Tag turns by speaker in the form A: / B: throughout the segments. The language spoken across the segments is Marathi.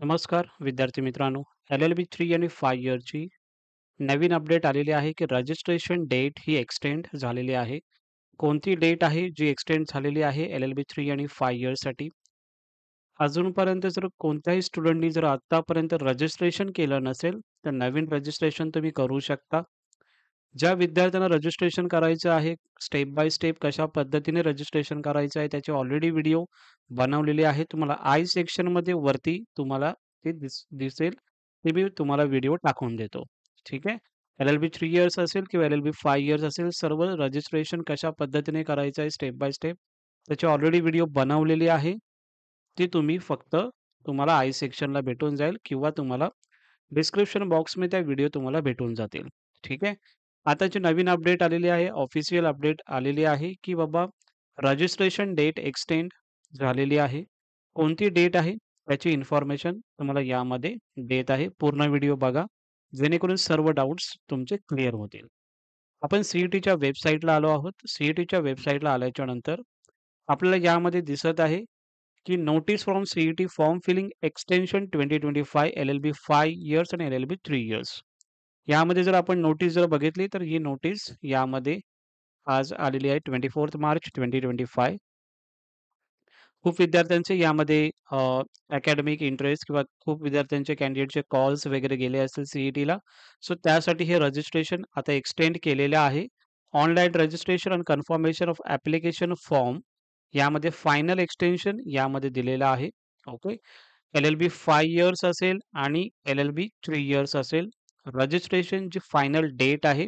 A: नमस्कार विद्यार्थी मित्रांनो. LLB 3 आणि 5 इयरची नवीन अपडेट आलेली आहे, की रजिस्ट्रेशन डेट ही एक्सटेंड झालेली आहे. कोणती डेट आहे जी एक्सटेंड झालेली आहे LLB 3 आणि 5 इयर्ससाठी? अजूनपर्यंत जर कोणत्याही स्टुडंटनी जर आत्तापर्यंत रजिस्ट्रेशन केलं नसेल, तर नवीन रजिस्ट्रेशन तुम्ही करू शकता. ज्या विद्यार्थ्यांना रजिस्ट्रेशन करायचं आहे, स्टेप बाय स्टेप कशा पद्धतीने रजिस्ट्रेशन करायचं आहे, त्याचे ऑलरेडी व्हिडिओ बनवलेले आहे. तुम्हाला आय सेक्शनमध्ये वरती तुम्हाला ते दिसेल. ते मी तुम्हाला व्हिडिओ टाकून देतो. ठीक आहे. LLB 3 इयर्स असेल किंवा LLB 5 इयर्स असेल, सर्व रजिस्ट्रेशन कशा पद्धतीने करायचं आहे स्टेप बाय स्टेप, त्याची ऑलरेडी व्हिडिओ बनवलेली आहे. ती तुम्ही फक्त तुम्हाला आय सेक्शनला भेटून जाईल किंवा तुम्हाला डिस्क्रिप्शन बॉक्समध्ये त्या व्हिडिओ तुम्हाला भेटून जातील. ठीक आहे. आताची नवीन अपडेट आलेली आहे, ऑफिशियल अपडेट आलेली आहे, की बाबा रजिस्ट्रेशन डेट एक्सटेंड झालेली आहे. कोणती डेट आहे त्याची इन्फॉर्मेशन तुम्हाला यामध्ये देत आहे. पूर्ण व्हिडिओ बघा, जेणेकरून सर्व डाउट्स तुमचे क्लिअर होतील. आपण सी-ई-टीच्या वेबसाईटला आलो आहोत. सी-ई-टीच्या वेबसाईटला आल्याच्यानंतर आपल्याला यामध्ये दिसत आहे, की notice from CET form filling extension 2025 LLB 5 years आणि LLB 3 इयर्स. यामध्ये जर आपण नोटीस जर बघितली, तर ही नोटीस यामध्ये आज आलेली आहे 24 मार्च 2025. खूप विद्यार्थ्यांचे यामध्ये अकॅडमिक इंटरेस्ट किंवा खूप विद्यार्थ्यांचे कॅन्डिडेटचे कॉल्स वगैरे गेले असतील सी-ई-टीला. सो त्यासाठी हे रजिस्ट्रेशन आता एक्सटेंड केलेलं आहे. Online registration and confirmation of application form यामध्ये फायनल एक्सटेन्शन यामध्ये दिलेलं आहे. ओके. LLB 5 इयर्स असेल आणि LLB 3 इयर्स असेल. रजिस्ट्रेशनची फायनल डेट आहे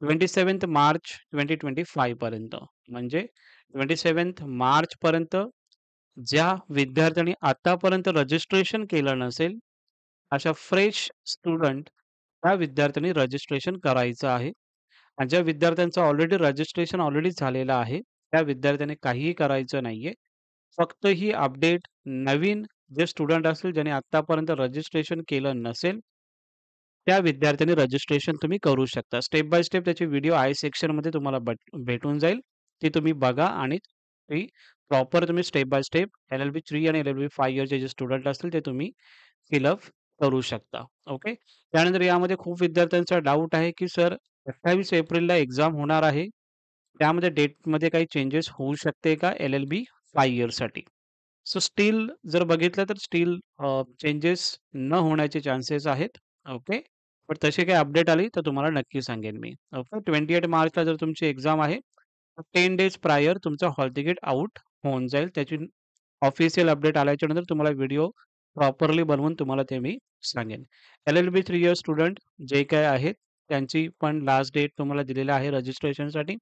A: 27 मार्च 2025 पर्यंत. म्हणजे 27 मार्चपर्यंत ज्या विद्यार्थ्यांनी आतापर्यंत रजिस्ट्रेशन केलं नसेल, अशा फ्रेश स्टुडंट त्या विद्यार्थ्यांनी रजिस्ट्रेशन करायचं आहे. आणि ज्या विद्यार्थ्यांचं ऑलरेडी रजिस्ट्रेशन झालेलं आहे, त्या विद्यार्थ्यांनी काहीही करायचं नाहीये. फक्त ही अपडेट नवीन जे स्टुडंट असतील, ज्यांनी आत्तापर्यंत रजिस्ट्रेशन केलं नसेल, त्या विद्यार्थ्यांनी रजिस्ट्रेशन तुम्ही करू शकता. स्टेप बाय स्टेप त्याची व्हिडिओ आय सेक्शनमध्ये तुम्हाला भेटून जाईल. ती तुम्ही बघा आणि ती प्रॉपर तुम्ही स्टेप बाय स्टेप LLB 3 आणि LLB 5 इयरचे जे स्टुडंट असतील, ते तुम्ही फिल करू शकता. ओके. त्यानंतर यामध्ये खूप विद्यार्थ्यांचा डाऊट आहे, की सर 28 एप्रिलला एक्झाम होणार आहे. त्यामध्ये डेटमध्ये काही चेंजेस होऊ शकते का LLB 5 इयर्ससाठी? सो स्टिल जर बघितलं तर स्टिल चेंजेस न होण्याचे चान्सेस आहेत. ओके. पण तशी काही अपडेट आली तर तुम्हाला नक्की सांगेन मी. ओके. 28 मार्चला जर तुमची एक्झाम आहे, तर 10 डेज प्रायर तुमचं हॉल तिकीट आउट होऊन जाईल. त्याची ऑफिशियल अपडेट आल्याच्यानंतर तुम्हाला व्हिडिओ प्रॉपरली बनवून तुम्हाला ते मी सांगेन. LLB 3 इयर्स स्टुडंट जे काही आहेत, त्यांची पण लास्ट डेट तुम्हाला दिलेली आहे रजिस्ट्रेशनसाठी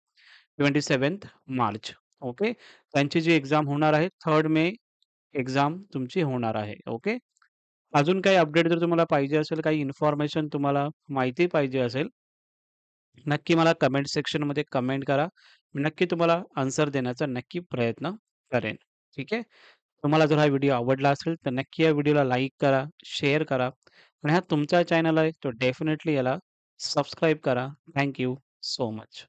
A: 27 मार्च. ओके. त्यांची जी एक्झाम होणार आहे 3 मे एक्झाम तुमची होणार आहे. ओके. अजून काही अपडेट जर तुम्हाला पाहिजे असेल, काही इन्फॉर्मेशन तुम्हाला माहिती पाहिजे असेल, नक्की मला कमेंट सेक्शनमध्ये कमेंट करा. मी नक्की तुम्हाला आन्सर देण्याचा नक्की प्रयत्न करेन. ठीक आहे. तुम्हाला जर हा व्हिडिओ आवडला असेल, तर नक्की या व्हिडिओला लाईक करा, शेअर करा आणि हा तुमचा चॅनल आहे, तो डेफिनेटली याला सबस्क्राईब करा. Thank you so much.